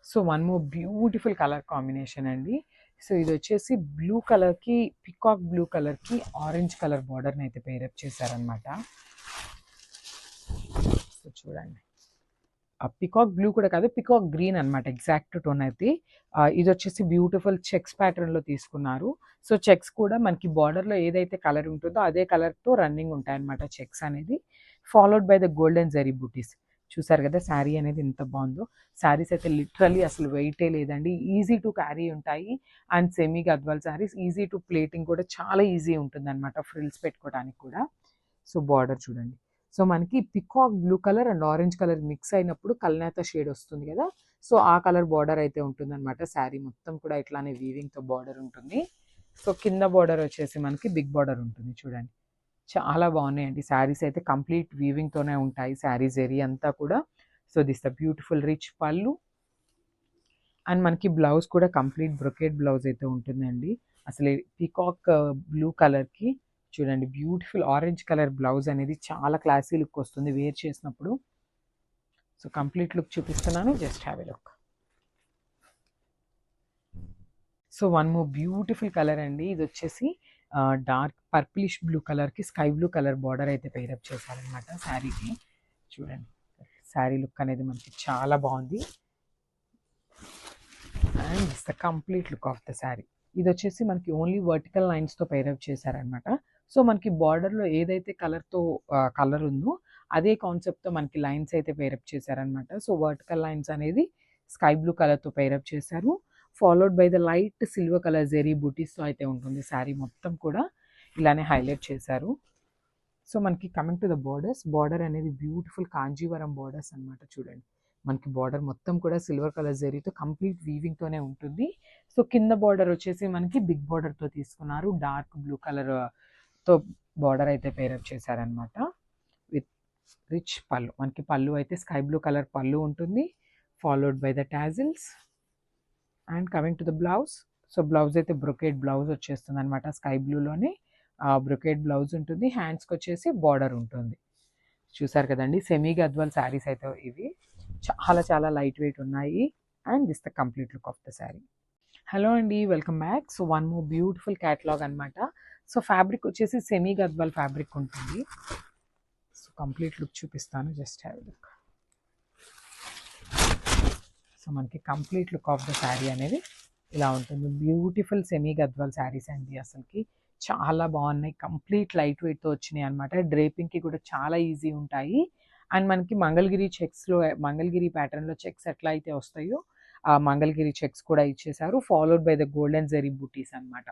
So one more beautiful colour combination అండి. So ఇది వచ్చేసి బ్లూ కలర్కి, పికాక్ బ్లూ కలర్కి ఆరెంజ్ కలర్ బార్డర్ని అయితే పేరప్ చేశారనమాట. సో చూడండి, పికాక్ బ్లూ కూడా కాదు, పికాక్ గ్రీన్ అనమాట ఎగ్జాక్ట్ టోన్ అయితే. ఇది వచ్చేసి బ్యూటిఫుల్ చెక్స్ ప్యాటర్న్లో తీసుకున్నారు. సో చెక్స్ కూడా మనకి బార్డర్లో ఏదైతే కలర్ ఉంటుందో అదే కలర్తో రన్నింగ్ ఉంటాయన్నమాట చెక్స్ అనేది, followed by the golden zari బూటీస్. చూసారు కదా శారీ అనేది ఎంత బాగుందో. శారీస్ అయితే లిటరల్లీ అసలు వెయిటే లేదండి, ఈజీ టు క్యారీ ఉంటాయి. And semi Gadwal saris easy to plating కూడా చాలా ఈజీ ఉంటుంది అనమాట, ఫ్రిల్స్ పెట్టుకోవడానికి కూడా. సో బార్డర్ చూడండి, సో మనకి peacock blue colour and orange colour mix అయినప్పుడు కల్నేత షేడ్ వస్తుంది కదా, సో ఆ కలర్ బార్డర్ అయితే ఉంటుంది అనమాట. శారీ మొత్తం కూడా ఇట్లానే వీవింగ్తో బార్డర్ ఉంటుంది. సో కింద బార్డర్ వచ్చేసి మనకి బిగ్ బార్డర్ ఉంటుంది చూడండి. చాలా బాగున్నాయండి శారీస్ అయితే, కంప్లీట్ వీవింగ్తోనే ఉంటాయి శారీ జరీ అంతా కూడా. So this the beautiful rich పళ్ళు. అండ్ మనకి బ్లౌజ్ కూడా కంప్లీట్ బ్రొకేట్ బ్లౌజ్ అయితే ఉంటుందండి. అసలు పీకాక్ బ్లూ కలర్కి చూడండి బ్యూటిఫుల్ ఆరెంజ్ కలర్ బ్లౌజ్ అనేది చాలా క్లాసీ లుక్ వస్తుంది వేర్ చేసినప్పుడు. సో కంప్లీట్ లుక్ చూపిస్తున్నాను, just have a look. So one more beautiful colour అండి. ఇది వచ్చేసి డార్క్ పర్పులిష్ బ్లూ కలర్కి స్కై బ్లూ కలర్ బార్డర్ అయితే పేరప్ చేశారనమాట శారీకి. చూడండి శారీ లుక్ అనేది మనకి చాలా బాగుంది. And it's the complete look of the sari. ఇది వచ్చేసి మనకి ఓన్లీ వర్టికల్ లైన్స్తో పేరప్ చేశారనమాట. సో మనకి బార్డర్లో ఏదైతే కలర్తో కలర్ ఉందో అదే కాన్సెప్ట్తో మనకి లైన్స్ అయితే పేరప్ చేశారనమాట. సో వర్టికల్ లైన్స్ అనేది స్కై బ్లూ కలర్తో పేరప్ చేశారు, followed by the light silver colour zari బూటీస్తో అయితే ఉంటుంది శారీ మొత్తం కూడా ఇలానే హైలైట్ చేశారు. సో మనకి coming to the borders, border అనేది బ్యూటిఫుల్ కాంజీవరం బార్డర్స్ అనమాట. చూడండి మనకి బార్డర్ మొత్తం కూడా సిల్వర్ కలర్ జరీతో కంప్లీట్ వీవింగ్తోనే ఉంటుంది. సో కింద బార్డర్ వచ్చేసి మనకి బిగ్ బార్డర్తో తీసుకున్నారు, డార్క్ బ్లూ కలర్తో బార్డర్ అయితే పేరప్ చేశారనమాట విత్ రిచ్ పళ్ళు. మనకి పళ్ళు అయితే స్కై బ్లూ కలర్ పళ్ళు ఉంటుంది, followed by the tassels. And coming to the blouse, so blouse అయితే బ్రొకేట్ బ్లౌజ్ వచ్చేస్తుంది అనమాట, స్కై బ్లూలోనే బ్రొకేట్ బ్లౌజ్ ఉంటుంది, హ్యాండ్స్కి వచ్చేసి బార్డర్ ఉంటుంది. చూసారు కదండి సెమీ గద్వాల్ శారీస్ అయితే ఇవి చాలా చాలా లైట్ వెయిట్ ఉన్నాయి. And this the complete look of the sari. Hello అండి, welcome back. So one more beautiful catalogue అనమాట. సో ఫ్యాబ్రిక్ వచ్చేసి సెమీ గద్వాల్ ఫ్యాబ్రిక్ ఉంటుంది. సో కంప్లీట్ లుక్ చూపిస్తాను, జస్ట్ హ్యావ్ లుక్. సో మనకి complete look of the sari అనేది ఇలా ఉంటుంది. బ్యూటిఫుల్ సెమీ గద్వాల్ శారీస్ అండి, అసలుకి చాలా బాగున్నాయి, కంప్లీట్ లైట్ వెయిట్తో వచ్చినాయి అనమాట. డ్రేపింగ్కి కూడా చాలా ఈజీ ఉంటాయి. అండ్ మనకి మంగళగిరి చెక్స్లో, మంగళగిరి ప్యాటర్న్లో చెక్స్ ఎట్లా అయితే వస్తాయో ఆ మంగళగిరి చెక్స్ కూడా ఇచ్చేసారు, followed by the golden zari బూటీస్ అనమాట.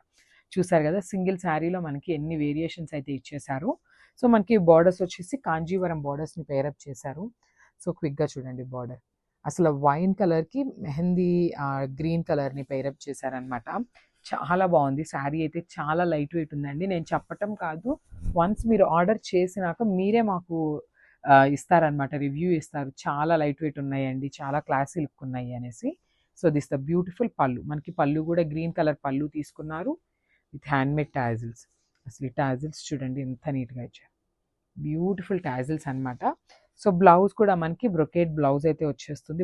చూసారు కదా సింగిల్ శారీలో మనకి ఎన్ని వేరియేషన్స్ అయితే ఇచ్చేసారు. సో మనకి బార్డర్స్ వచ్చేసి కాంజీవరం బార్డర్స్ని పేరప్ చేశారు. సో క్విక్గా చూడండి బార్డర్ అసలు వైన్ కలర్కి మెహందీ గ్రీన్ కలర్ని పేరప్ చేశారనమాట. చాలా బాగుంది శారీ అయితే, చాలా లైట్ వెయిట్ ఉందండి. నేను చెప్పటం కాదు, వన్స్ మీరు ఆర్డర్ చేసినాక మీరే మాకు ఇస్తారనమాట, రివ్యూ ఇస్తారు, చాలా లైట్ వెయిట్ ఉన్నాయండి, చాలా క్లాసీ లుక్ ఉన్నాయి అనేసి. సో దిస్ ద బ్యూటిఫుల్ పళ్ళు. మనకి పళ్ళు కూడా గ్రీన్ కలర్ పళ్ళు తీసుకున్నారు విత్ హ్యాండ్మేడ్ టాజిల్స్. అసలు ఈ టాజిల్స్ చూడండి ఎంత నీట్గా ఇచ్చారు, బ్యూటిఫుల్ టాజిల్స్ అనమాట. సో బ్లౌజ్ కూడా మనకి బ్రొకేట్ బ్లౌజ్ అయితే వచ్చేస్తుంది,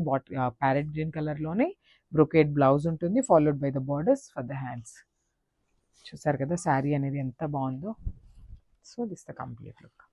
ప్యారెట్ గ్రీన్ కలర్లోనే బ్రొకేట్ బ్లౌజ్ ఉంటుంది, followed by the borders for the hands. చూసారు కదా శారీ అనేది ఎంత బాగుందో. So this the complete look.